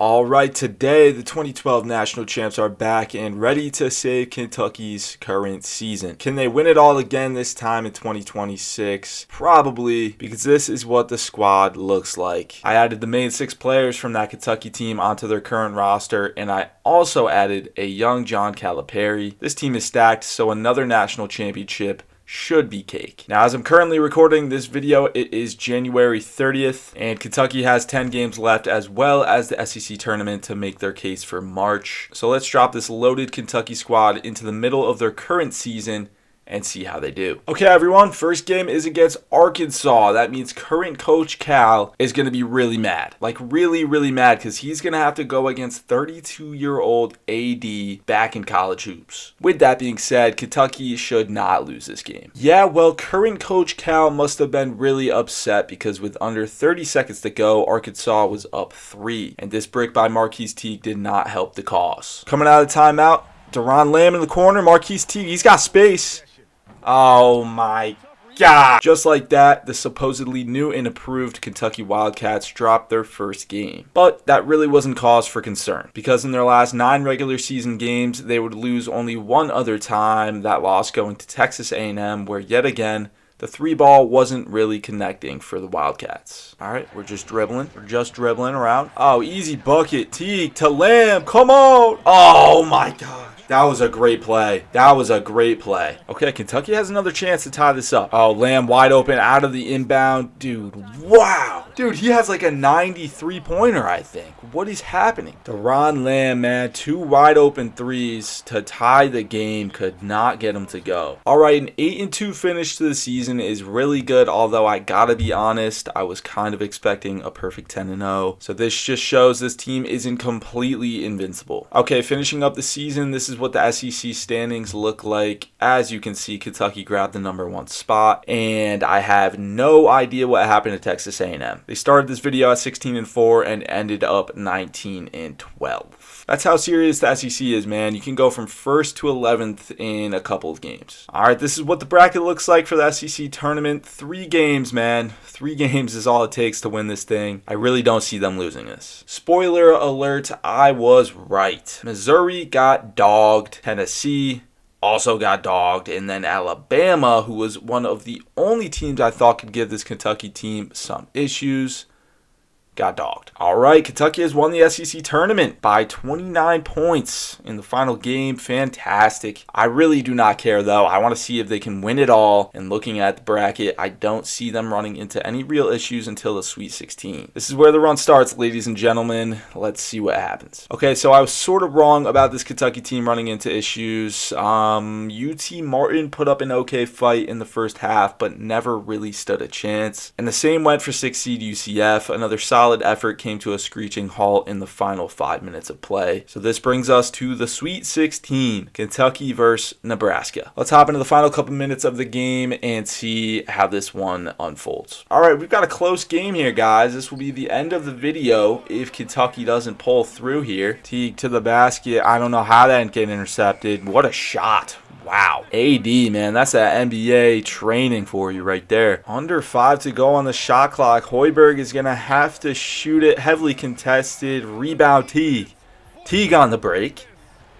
All right, today the 2012 national champs are back and ready to save Kentucky's current season. Can they win it all again this time in 2026? Probably, because this is what the squad looks like. I added the main 6 players from that Kentucky team onto their current roster, and I also added a young John Calipari. This team is stacked, so another national championship should be cake. Now, as I'm currently recording this video, it is January 30th, and Kentucky has 10 games left as well as the SEC tournament to make their case for March. So let's drop this loaded Kentucky squad into the middle of their current season and see how they do. Okay, everyone, first game is against Arkansas. That means current coach Cal is going to be really mad. Like really mad, because he's going to have to go against 32-year-old AD back in college hoops. With that being said, Kentucky should not lose this game. Yeah, well, current coach Cal must have been really upset because with under 30 seconds to go, Arkansas was up 3. And this brick by Marquise Teague did not help the cause. Coming out of timeout, Deron Lamb in the corner. Marquise Teague, he's got space. Oh my God. Just like that, the supposedly new and approved Kentucky Wildcats dropped their first game. But that really wasn't cause for concern, because in their last 9 regular season games, they would lose only one other time, that loss going to Texas A&M, where yet again, the 3-ball wasn't really connecting for the Wildcats. All right, we're just dribbling around. Oh, easy bucket. Teague to Lamb. Come on. Oh my God. That was a great play. Okay, Kentucky has another chance to tie this up. Oh, Lamb wide open out of the inbound. Dude, wow. Dude, he has like a 93-pointer, I think. What is happening? Deron Lamb, man, 2 wide open threes to tie the game. Could not get him to go. All right, an 8-2 finish to the season is really good, although I gotta be honest, I was kind of expecting a perfect 10-0. So this just shows this team isn't completely invincible. Okay, finishing up the season, this is what the SEC standings look like. As you can see, Kentucky grabbed the #1 spot, and I have no idea what happened to Texas A&M. They started this video at 16-4 and ended up 19-12. That's how serious the SEC is, man. You can go from 1st to 11th in a couple of games. All right, this is what the bracket looks like for the SEC tournament. 3 games, man. 3 games is all it takes to win this thing. I really don't see them losing this. Spoiler alert, I was right. Missouri got dogged. Tennessee also got dogged. And then Alabama, who was one of the only teams I thought could give this Kentucky team some issues, got dogged. All right, Kentucky has won the SEC tournament by 29 points in the final game. Fantastic. I really do not care, though. I want to see if they can win it all. And looking at the bracket, I don't see them running into any real issues until the Sweet 16. This is where the run starts, ladies and gentlemen. Let's see what happens. Okay, so I was sort of wrong about this Kentucky team running into issues. UT Martin put up an okay fight in the first half, but never really stood a chance. And the same went for 6 seed UCF. Another solid effort came to a screeching halt in the final 5 minutes of play. So this brings us to the Sweet 16, Kentucky versus Nebraska. Let's hop into the final couple minutes of the game and see how this one unfolds. All right, we've got a close game here, guys. This will be the end of the video if Kentucky doesn't pull through here. Teague to the basket. I don't know how that didn't get intercepted. What a shot. Wow. AD, man, that's that NBA training for you right there. Under 5 to go on the shot clock. Hoiberg is going to have to shoot it. Heavily contested. Rebound Teague. Teague on the break.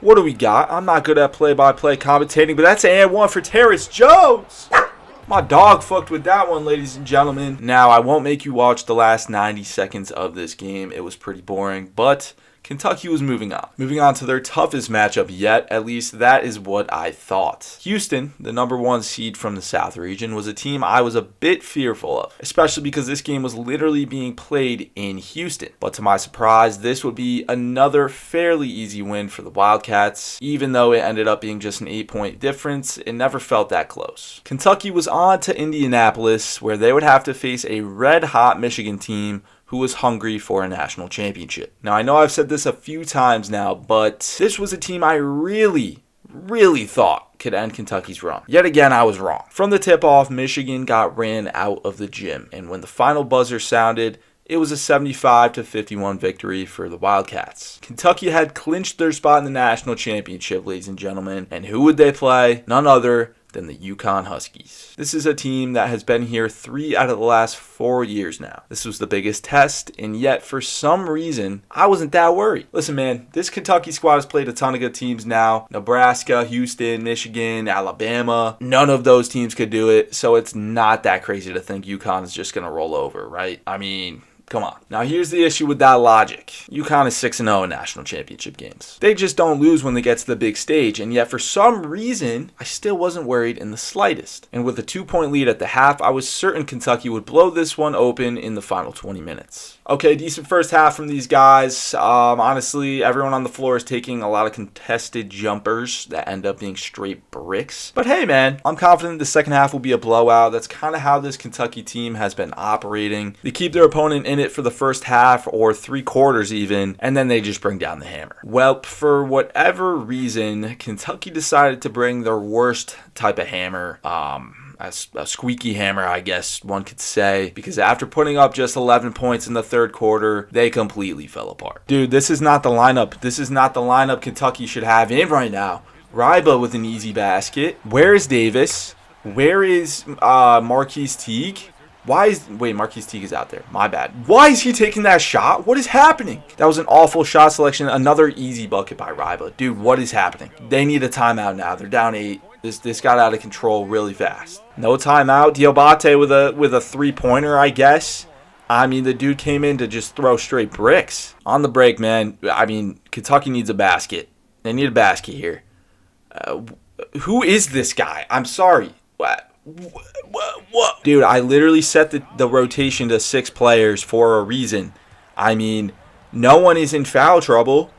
What do we got? I'm not good at play-by-play commentating, but that's an and 1 for Terrence Jones. My dog fucked with that one, ladies and gentlemen. Now, I won't make you watch the last 90 seconds of this game. It was pretty boring, but Kentucky was moving on. Moving on to their toughest matchup yet, at least that is what I thought. Houston, the #1 seed from the South region, was a team I was a bit fearful of, especially because this game was literally being played in Houston. But to my surprise, this would be another fairly easy win for the Wildcats. Even though it ended up being just an 8-point difference, it never felt that close. Kentucky was on to Indianapolis, where they would have to face a red-hot Michigan team who was hungry for a national championship. Now, I know I've said this a few times now, but this was a team I really thought could end Kentucky's run. Yet again, I was wrong. From the tip-off, Michigan got ran out of the gym, and when the final buzzer sounded, it was a 75-51 victory for the Wildcats. Kentucky had clinched their spot in the national championship, ladies and gentlemen, and who would they play? None other than the UConn Huskies. This is a team that has been here 3 out of the last 4 years now. This was the biggest test, and yet for some reason, I wasn't that worried. Listen, man, this Kentucky squad has played a ton of good teams now. Nebraska, Houston, Michigan, Alabama. None of those teams could do it, so it's not that crazy to think UConn is just going to roll over, right? I mean, come on. Now, here's the issue with that logic. UConn is 6-0 in national championship games. They just don't lose when they get to the big stage, and yet for some reason, I still wasn't worried in the slightest. And with a 2-point lead at the half, I was certain Kentucky would blow this one open in the final 20 minutes. Okay, decent first half from these guys. Honestly, everyone on the floor is taking a lot of contested jumpers that end up being straight bricks. But hey, man, I'm confident the second half will be a blowout. That's kind of how this Kentucky team has been operating. They keep their opponent in it for the first half or 3 quarters even, and then they just bring down the hammer. Well, for whatever reason, Kentucky decided to bring their worst type of hammer, a squeaky hammer, I guess one could say, because after putting up just 11 points in the third quarter, they completely fell apart. Dude, this is not the lineup. This is not the lineup Kentucky should have in right now. Ryba with an easy basket. Where is Davis? Where is Marquise Teague? Marquise Teague is out there. My bad. Why is he taking that shot? What is happening? That was an awful shot selection. Another easy bucket by Ryba. Dude, what is happening? They need a timeout now. They're down 8. This got out of control really fast. No timeout. Diabate with a 3-pointer, I guess. I mean, the dude came in to just throw straight bricks. On the break, man, I mean, Kentucky needs a basket. They need a basket here. Who is this guy? I'm sorry. What? Dude, I literally set the rotation to 6 players for a reason. I mean, no one is in foul trouble.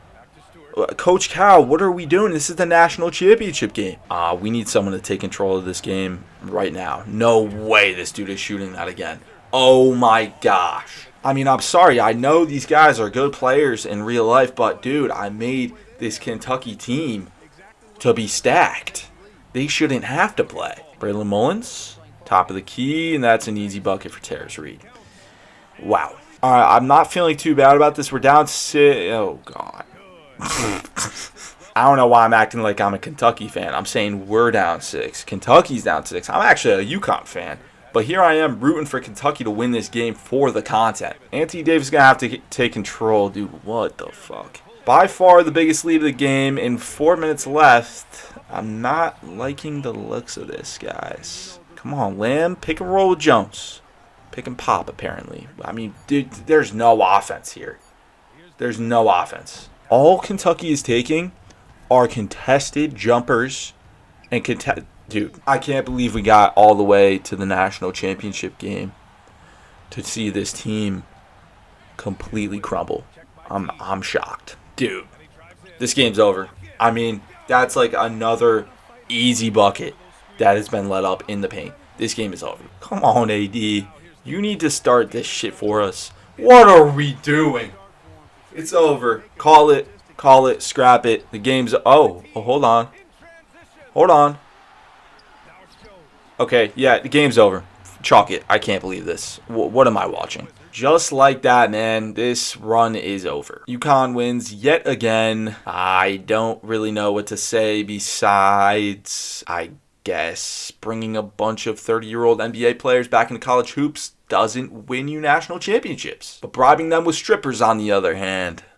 Coach Cal, what are we doing? This is the national championship game. We need someone to take control of this game right now. No way this dude is shooting that again. Oh my gosh. I mean, I'm sorry. I know these guys are good players in real life, but dude, I made this Kentucky team to be stacked. They shouldn't have to play. Braylon Mullins, top of the key, and that's an easy bucket for Terrace Reed. Wow. All right, I'm not feeling too bad about this. We're down 6. Oh, God. I don't know why I'm acting like I'm a Kentucky fan. I'm saying we're down 6. Kentucky's down 6. I'm actually a UConn fan. But here I am rooting for Kentucky to win this game for the content. Anthony Davis is going to have to take control. Dude, what the fuck? By far the biggest lead of the game. In 4 minutes left, I'm not liking the looks of this, guys. Come on, Lamb. Pick and roll with Jones. Pick and pop, apparently. I mean, dude, there's no offense here. There's no offense. All Kentucky is taking are contested jumpers and Dude, I can't believe we got all the way to the national championship game to see this team completely crumble. I'm shocked. Dude, this game's over. I mean, that's like another easy bucket that has been let up in the paint. This game is over. Come on, AD. You need to start this shit for us. What are we doing? It's over. Call it. Call it. Scrap it. The game's... Oh, hold on. Hold on. Okay, yeah, the game's over. Chalk it. I can't believe this. What am I watching? Just like that, man, this run is over. UConn wins yet again. I don't really know what to say besides, I guess, bringing a bunch of 30-year-old NBA players back into college hoops doesn't win you national championships. But bribing them with strippers, on the other hand,